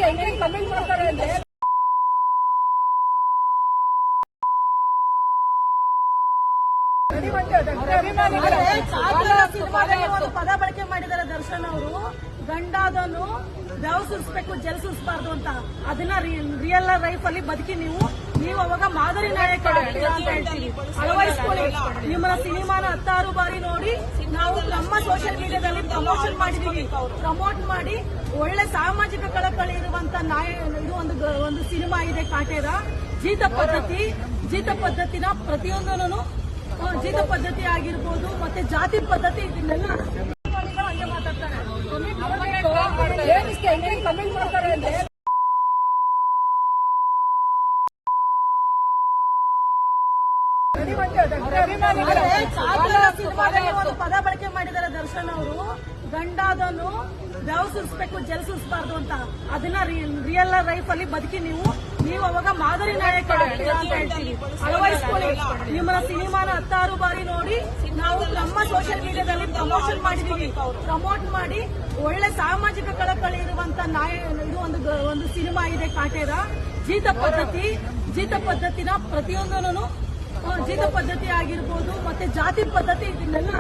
Comment ಮಾಡ್ತಾರೆ ಅಂದ್ರೆ ಒಂದು ಪದ ಬಳಕೆ ಮಾಡಿದ್ದಾರೆ ದರ್ಶನ್ ಅವರು. ಗಂಡಾದನು ಬೆವ್ ಸುರಿಸಬೇಕು ಜಲ್ ಸುರಿಸಬಾರ್ದು ಅಂತ. ಅದನ್ನ ರಿಯಲ್ ಲೈಫ್ ಅಲ್ಲಿ ಬದುಕಿ ನೀವು ಅವಾಗ ಮಾದರಿ ನಾಯಕ ಆಗ್ತೀರಾ ಅಂತ ಹೇಳ್ತೀವಿ. ಅಳವಡಿಸ್ಕೊಳ್ಳಿ. ನಿಮ್ಮ ಸಿನಿಮಾನ 16 ಬಾರಿ ನೋಡಿ ನಾವು ನಮ್ಮ ಸೋಷಿಯಲ್ ಮೀಡಿಯಾದಲ್ಲಿ ಪ್ರಮೋಟ್ ಮಾಡಿ ಒಳ್ಳೆ ಸಾಮಾಜಿಕ ಕಳಕಳಿ ಇರುವಂತ ಇದು ಒಂದು ಸಿನಿಮಾ ಇದೆ ಕಾಟೇರ. ಜೀತ ಪದ್ಧತಿನ ಪ್ರತಿಯೊಂದನ್ನು ಜೀತ ಪದ್ಧತಿ ಆಗಿರ್ಬೋದು ಮತ್ತೆ ಜಾತಿ ಪದ್ಧತಿ ಇದನ್ನೆಲ್ಲ ಹಂಗೆ ಮಾತಾಡ್ತಾರೆ. ಕಮೆಂಟ್ ಮಾಡ್ತಾರೆ ಅಂದ್ರೆ ಒಂದು ಪದ ಬಳಕೆ ಮಾಡಿದ್ದಾರೆ ದರ್ಶನ್ ಅವರು. ಗಂಡಾದನು ಬೆವ್ ಸುರಿಸಬೇಕು ಜಲ್ ಸುರಿಸಬಾರ್ದು ಅಂತ. ಅದನ್ನ ರಿಯಲ್ ಲೈಫ್ ಅಲ್ಲಿ ಬದುಕಿ ನೀವು ಅವಾಗ ಮಾದರಿ ನಾಯಕ ಆಗ್ತೀರಾ ಅಂತ ಹೇಳ್ತೀವಿ. ಅಳವಡಿಸ್ಕೊಳ್ಳಿ. ನಿಮ್ಮ ಸಿನಿಮಾನ 16 ಬಾರಿ ನೋಡಿ ನಾವು ನಮ್ಮ ಸೋಷಿಯಲ್ ಮೀಡಿಯಾದಲ್ಲಿ ಪ್ರಮೋಟ್ ಮಾಡಿ ಒಳ್ಳೆ ಸಾಮಾಜಿಕ ಕಳಕಳಿ ಇರುವಂತ ಇದು ಒಂದು ಸಿನಿಮಾ ಇದೆ ಕಾಟೇರ. ಜೀತ ಪದ್ಧತಿನ ಪ್ರತಿಯೊಂದನ್ನು ಜೀತ ಪದ್ಧತಿ ಆಗಿರ್ಬೋದು ಮತ್ತೆ ಜಾತಿ ಪದ್ಧತಿ ಇದನ್ನೆಲ್ಲ